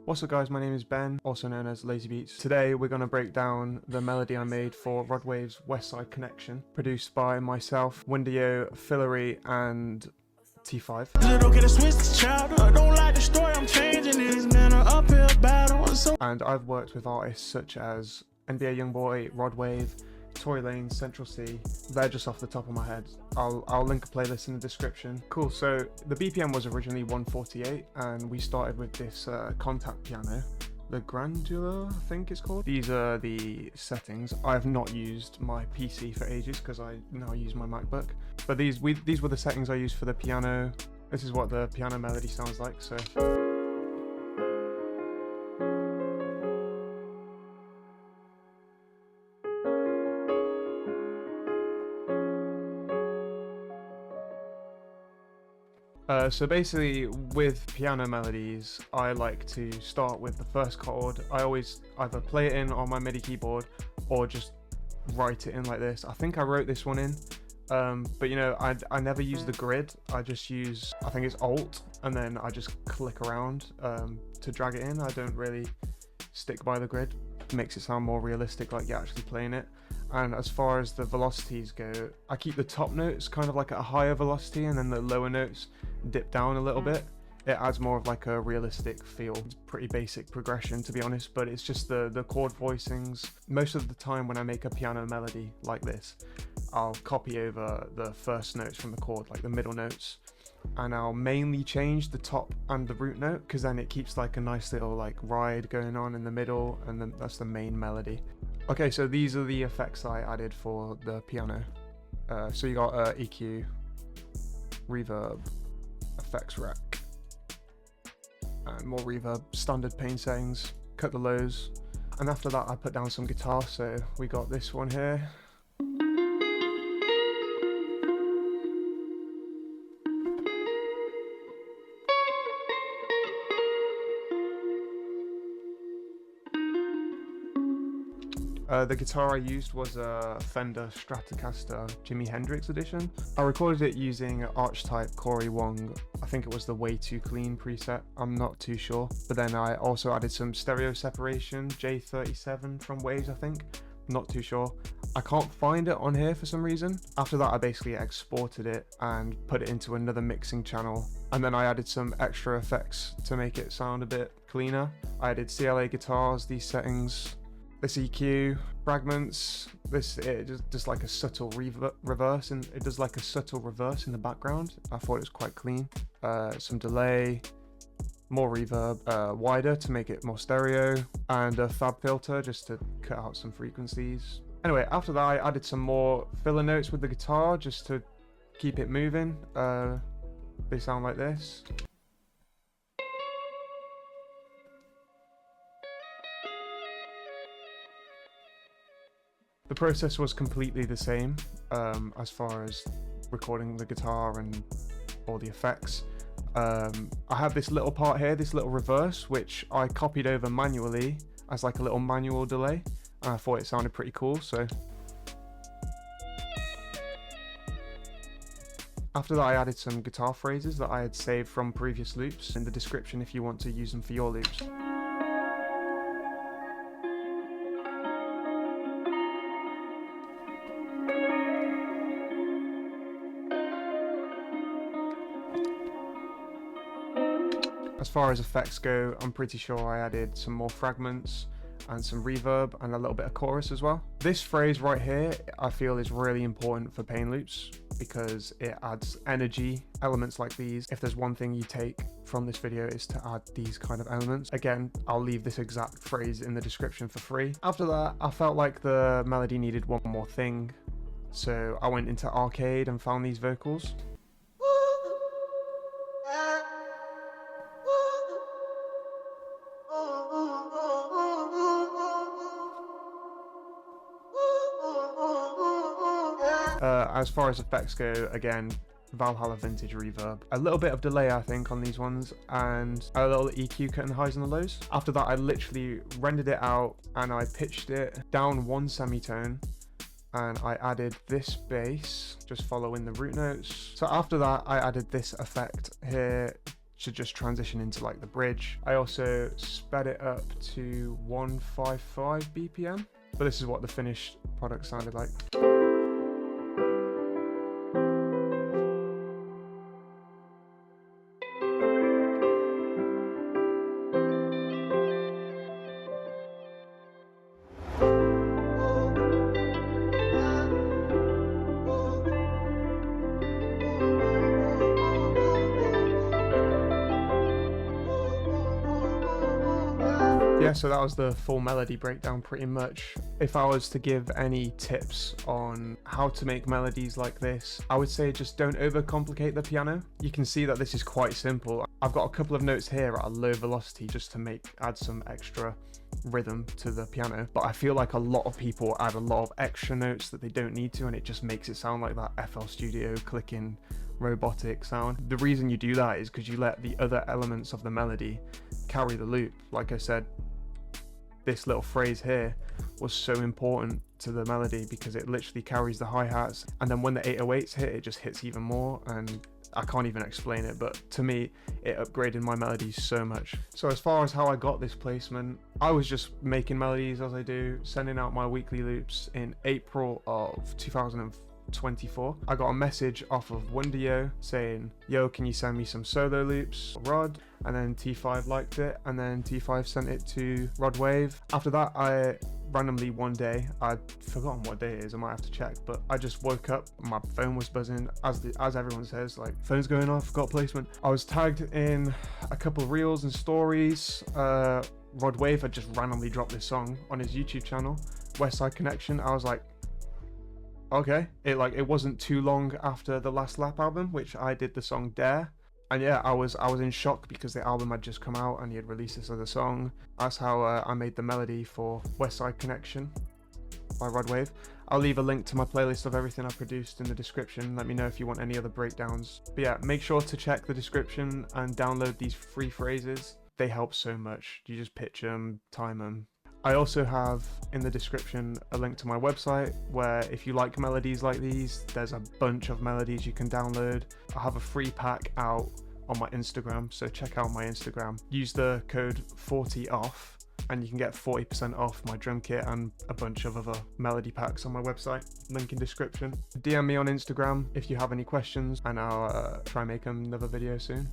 What's up guys, my name is Ben, also known as LayZ Beats. Today we're going to break down the melody I made for Rod Wave's Westside Connection, produced by myself, Windio, Fillery and T5. And I've worked with artists such as NBA YoungBoy, Rod Wave, Tory Lanez, Central C. They're just off the top of my head. I'll link a playlist in the description. Cool, so the BPM was originally 148 and we started with this contact piano, the Granular, I think it's called. These are the settings. I have not used my PC for ages because I now use my MacBook. But these were the settings I used for the piano. This is what the piano melody sounds like, so. So basically with piano melodies, I like to start with the first chord. I always either play it in on my MIDI keyboard or just write it in like this. I think I wrote this one in, but you know, I never use the grid. I just use, I think it's Alt, and then I just click around to drag it in. I don't really stick by the grid. It makes it sound more realistic, like you're actually playing it. And as far as the velocities go, I keep the top notes kind of like at a higher velocity and then the lower notes dip down a little bit. It adds more of like a realistic feel. It's pretty basic progression, to be honest, but it's just the chord voicings. Most of the time when I make a piano melody like this, I'll copy over the first notes from the chord, like the middle notes, and I'll mainly change the top and the root note because then it keeps like a nice little like ride going on in the middle, and then that's the main melody. Okay, so these are the effects I added for the piano. So you got EQ, reverb, effects rack, and more reverb, standard pain settings, cut the lows, and after that I put down some guitar. So we got this one here. The guitar I used was a Fender Stratocaster Jimi Hendrix edition. I recorded it using Archetype Corey Wong. I think it was the Way Too Clean preset, I'm not too sure. But then I also added some stereo separation, J37 from Waves, I think. Not too sure. I can't find it on here for some reason. After that I basically exported it and put it into another mixing channel. And then I added some extra effects to make it sound a bit cleaner. I added CLA guitars, these settings, this EQ, fragments, it just like a subtle reverse, and it does like a subtle reverse in the background. I thought it was quite clean. Some delay, more reverb, wider to make it more stereo, and a fab filter just to cut out some frequencies. Anyway, after that I added some more filler notes with the guitar just to keep it moving. They sound like this. The process was completely the same as far as recording the guitar and all the effects. I have this little part here, this little reverse, which I copied over manually as like a little manual delay, and I thought it sounded pretty cool. So after that I added some guitar phrases that I had saved from previous loops in the description if you want to use them for your loops. As far as effects go, I'm pretty sure I added some more fragments and some reverb and a little bit of chorus as well. This phrase right here I feel is really important for pain loops because it adds energy, elements like these. If there's one thing you take from this video is to add these kind of elements. Again, I'll leave this exact phrase in the description for free. After that, I felt like the melody needed one more thing, so I went into Arcade and found these vocals. As far as effects go, again, Valhalla vintage reverb. A little bit of delay I think on these ones, and a little EQ cutting the highs and the lows. After that I literally rendered it out and I pitched it down one semitone, and I added this bass, just following the root notes. So after that I added this effect here to just transition into like the bridge. I also sped it up to 155 BPM, but this is what the finished product sounded like. Yeah, so that was the full melody breakdown pretty much. If I was to give any tips on how to make melodies like this, I would say just don't overcomplicate the piano. You can see that this is quite simple. I've got a couple of notes here at a low velocity just to add some extra rhythm to the piano, but I feel like a lot of people add a lot of extra notes that they don't need to, and it just makes it sound like that FL Studio clicking robotic sound. The reason you do that is because you let the other elements of the melody carry the loop. Like I said, this little phrase here was so important to the melody because it literally carries the hi-hats, and then when the 808s hit, it just hits even more, and I can't even explain it, but to me it upgraded my melodies so much. So as far as how I got this placement, I was just making melodies as I do, sending out my weekly loops in April of 2024. I got a message off of Wonderyo saying, yo, can you send me some solo loops, Rod? And then T5 liked it, and then T5 sent it to Rod Wave. After that, I randomly one day, I'd forgotten what day it is, I might have to check, but I just woke up, my phone was buzzing, as everyone says, like, phone's going off, got placement. I was tagged in a couple of reels and stories. Rod Wave had just randomly dropped this song on his YouTube channel, Westside Connection. I was like, okay. It wasn't too long after the Last Lap album, which I did the song Dare. And yeah, I was in shock because the album had just come out and he had released this other song. That's how I made the melody for Westside Connection by Rod Wave. I'll leave a link to my playlist of everything I produced in the description. Let me know if you want any other breakdowns. But yeah, make sure to check the description and download these free phrases. They help so much. You just pitch them, time them. I also have in the description a link to my website where if you like melodies like these, there's a bunch of melodies you can download. I have a free pack out on my Instagram, so check out my Instagram. Use the code 40OFF and you can get 40% off my drum kit and a bunch of other melody packs on my website. Link in description. DM me on Instagram if you have any questions, and I'll try and make another video soon.